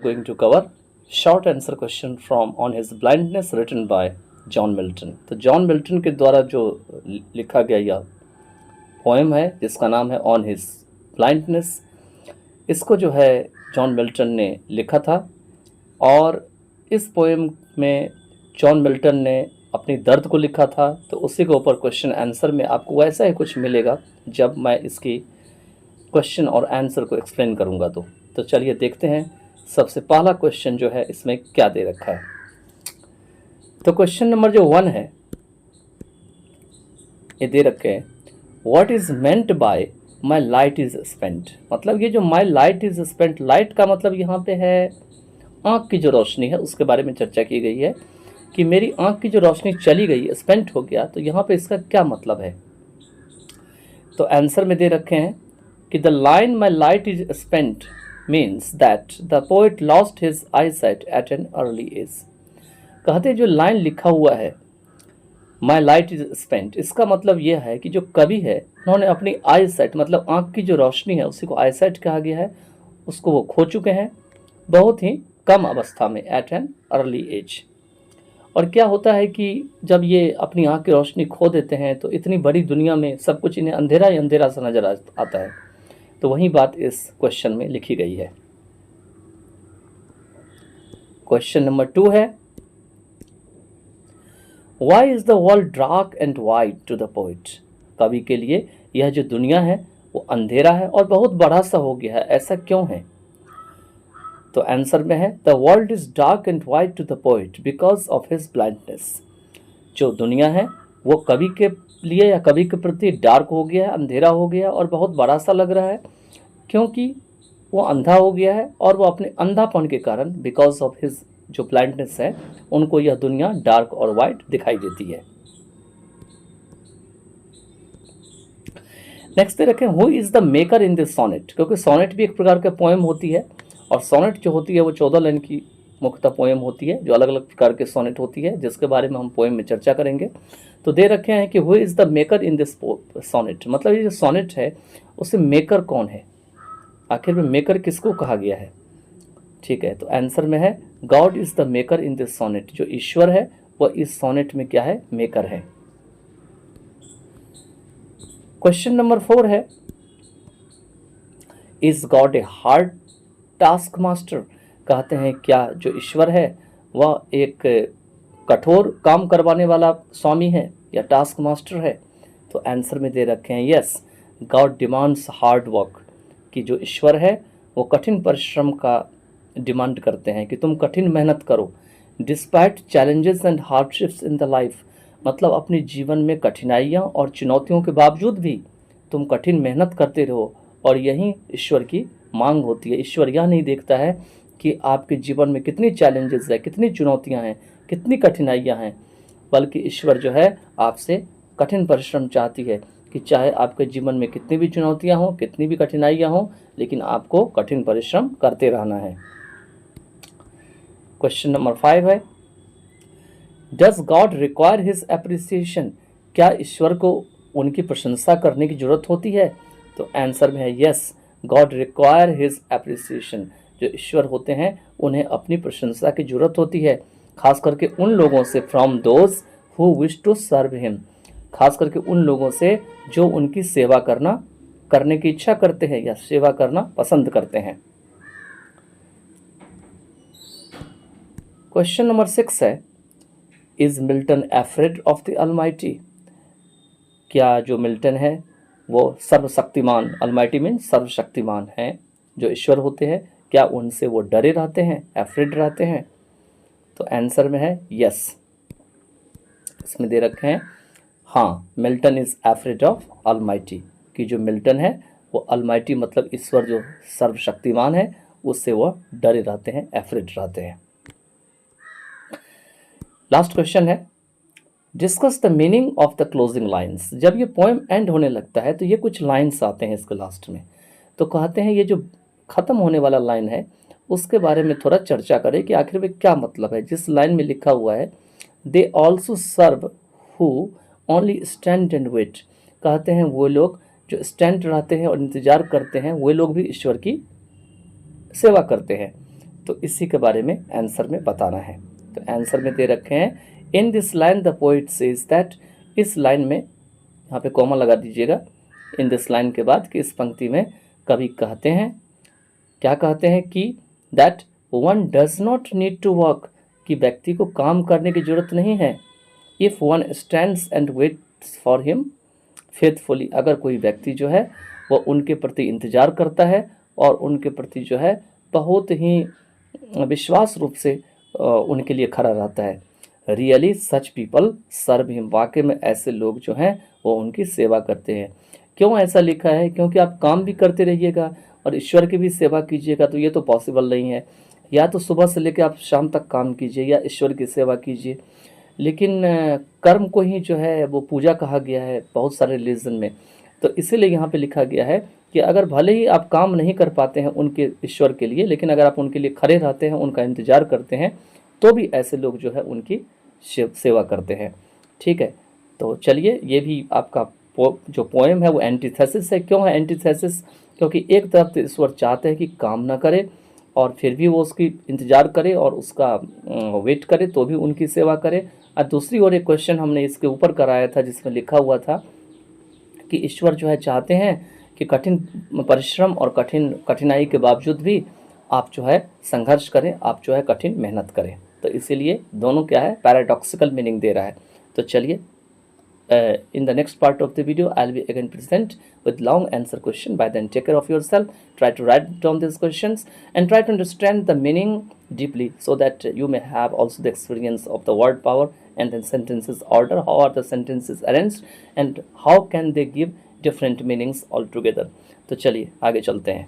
going to cover short answer question from On His Blindness written by John Milton. तो John Milton के द्वारा जो लिखा गया यह पोएम है जिसका नाम है ऑन हिज ब्लाइंडनेस, इसको जो है जॉन मिल्टन ने लिखा था। और इस पोएम में जॉन मिल्टन ने अपनी दर्द को लिखा था, तो उसी के ऊपर क्वेश्चन आंसर में आपको वैसा ही कुछ मिलेगा जब मैं इसकी क्वेश्चन और आंसर को एक्सप्लेन करूंगा। तो चलिए देखते हैं सबसे पहला क्वेश्चन जो है इसमें क्या दे रखा है। तो क्वेश्चन नंबर जो 1 है ये दे रखे हैं, what is meant by my light is spent. मतलब ये जो माई लाइट इज स्पेंट, लाइट का मतलब यहाँ पे है आँख की जो रोशनी है, उसके बारे में चर्चा की गई है कि मेरी आँख की जो रोशनी चली गई, स्पेंट हो गया, तो यहाँ पे इसका क्या मतलब है। तो आंसर में दे रखे हैं कि the line my light is spent means that the poet lost his eyesight at an early age. कहते जो लाइन लिखा हुआ है माई लाइट इज स्पेंट, इसका मतलब यह है कि जो कवि है उन्होंने अपनी आई साइट मतलब आँख की जो रोशनी है उसी को आई साइट कहा गया है, उसको वो खो चुके हैं बहुत ही कम अवस्था में, एट एन अर्ली एज। और क्या होता है कि जब ये अपनी आँख की रोशनी खो देते हैं तो इतनी बड़ी दुनिया में सब कुछ इन्हें अंधेरा ही अंधेरा सा नजर आता है। तो वही बात इस क्वेश्चन में लिखी गई है। क्वेश्चन नंबर 2 है, why is the world dark and white to the poet. कवि के लिए यह जो दुनिया है वो अंधेरा है और बहुत बड़ा सा हो गया है, ऐसा क्यों है। तो आंसर में है the world is dark and white to the poet because of his blindness. जो दुनिया है वो कवि के लिए या कवि के प्रति डार्क हो गया है, अंधेरा हो गया और बहुत बड़ा सा लग रहा है, क्योंकि वो अंधा हो गया है और वो अपने अंधापन के कारण, बिकॉज ऑफ हिज जो ब्लाइंडनेस है, उनको यह दुनिया डार्क और वाइट दिखाई देती है। नेक्स्ट दे रखें, who is the maker in this sonnet. क्योंकि सोनेट भी एक प्रकार का पोएम होती है और सोनेट जो होती है वो 14 लाइन की मुख्यतः पोएम होती है, जो अलग अलग प्रकार के सोनेट होती है, जिसके बारे में हम पोएम में चर्चा करेंगे। तो दे रखे हैं कि who is the maker in this sonnet, मतलब ये जो सोनेट है उसे मेकर कौन है, आखिर में मेकर किसको कहा गया है। ठीक है, तो आंसर में है God is the maker in this sonnet. जो ईश्वर है वह इस सोनेट में क्या है, मेकर है। क्वेश्चन नंबर 4 है, is God a hard task master. कहते हैं क्या जो ईश्वर है वह एक कठोर काम करवाने वाला स्वामी है या टास्क मास्टर है। तो आंसर में दे रखे हैं yes, God demands hard work. कि जो ईश्वर है वो कठिन परिश्रम का डिमांड करते हैं कि तुम कठिन मेहनत करो, despite challenges and hardships in the life. मतलब अपने जीवन में कठिनाइयाँ और चुनौतियों के बावजूद भी तुम कठिन मेहनत करते रहो, और यही ईश्वर की मांग होती है। ईश्वर यह नहीं देखता है कि आपके जीवन में कितनी चैलेंजेस है, कितनी चुनौतियाँ हैं, कितनी कठिनाइयाँ हैं, बल्कि ईश्वर जो है आपसे कठिन परिश्रम चाहती है कि चाहे आपके जीवन में कितनी भी चुनौतियाँ हों, कितनी भी कठिनाइयाँ हों, लेकिन आपको कठिन परिश्रम करते रहना है। क्वेश्चन नंबर 5 है, does God require his appreciation. क्या ईश्वर को उनकी प्रशंसा करने की जरूरत होती है। तो आंसर में है yes, God require his appreciation. जो ईश्वर होते हैं उन्हें अपनी प्रशंसा की जरूरत होती है, खास करके उन लोगों से, from those who wish to serve him, खास करके उन लोगों से जो उनकी सेवा करने की इच्छा करते हैं या सेवा करना पसंद करते हैं। क्वेश्चन नंबर 6 है, is Milton afraid of the Almighty. क्या जो मिल्टन है वो सर्वशक्तिमान, अलमाइटी मीन सर्वशक्तिमान हैं, जो ईश्वर होते हैं, क्या उनसे वो डरे रहते हैं, एफ्रेड रहते हैं। तो आंसर में है यस, इसमें दे रखे हैं हाँ, Milton is afraid of Almighty. कि जो मिल्टन है वो अलमाइटी मतलब ईश्वर जो सर्वशक्तिमान है उससे वो डरे रहते हैं, एफ्रेड रहते हैं। लास्ट क्वेश्चन है, discuss the meaning of the closing lines. जब ये पोएम एंड होने लगता है तो ये कुछ लाइन्स आते हैं इसके लास्ट में, तो कहते हैं ये जो ख़त्म होने वाला लाइन है उसके बारे में थोड़ा चर्चा करें कि आखिर में क्या मतलब है। जिस लाइन में लिखा हुआ है they also serve who only stand and wait. कहते हैं वो लोग जो स्टैंड रहते हैं और इंतज़ार करते हैं, वे लोग भी ईश्वर की सेवा करते हैं। तो इसी के बारे में आंसर में बताना है। तो आंसर में दे रखे हैं in this line the poet says that, इस लाइन में यहाँ पे कॉमा लगा दीजिएगा इन दिस लाइन के बाद कि इस पंक्ति में कवि कहते हैं, क्या कहते हैं कि that one does not need to work, कि व्यक्ति को काम करने की जरूरत नहीं है, if one stands and waits for him faithfully, अगर कोई व्यक्ति जो है वो उनके प्रति इंतजार करता है और उनके प्रति जो है बहुत ही विश्वास रूप से उनके लिए खड़ा रहता है। Really such people serve him, वाकई में ऐसे लोग जो हैं वो उनकी सेवा करते हैं। क्यों ऐसा लिखा है? क्योंकि आप काम भी करते रहिएगा और ईश्वर की भी सेवा कीजिएगा तो ये तो पॉसिबल नहीं है। या तो सुबह से लेकर आप शाम तक काम कीजिए या ईश्वर की सेवा कीजिए, लेकिन कर्म को ही जो है वो पूजा कहा गया है बहुत सारे रिलीजन में। तो इसीलिए यहाँ पे लिखा गया है कि अगर भले ही आप काम नहीं कर पाते हैं उनके ईश्वर के लिए, लेकिन अगर आप उनके लिए खड़े रहते हैं, उनका इंतजार करते हैं, तो भी ऐसे लोग जो है उनकी सेवा करते हैं। ठीक है, तो चलिए ये भी आपका जो पोएम है वो एंटीथेसिस है। क्यों है एंटीथेसिस? क्योंकि एक तरफ तो ईश्वर चाहते हैं कि काम ना करे और फिर भी वो उसकी इंतजार करे और उसका वेट करे तो भी उनकी सेवा करे। और दूसरी ओर एक क्वेश्चन हमने इसके ऊपर कराया था जिसमें लिखा हुआ था कि ईश्वर जो है चाहते हैं कि कठिन परिश्रम और कठिनाई के बावजूद भी आप जो है संघर्ष करें, आप जो है कठिन मेहनत करें। तो इसीलिए दोनों क्या है, पैराडॉक्सिकल मीनिंग दे रहा है। तो चलिए in the next part of the video I'll be again present with long answer question. By then take care of yourself, try to write down these questions and try to understand the meaning deeply so that you may have also the experience of the word power and then sentences order, how are the sentences arranged and how can they give different meanings altogether. तो चलिए आगे चलते हैं।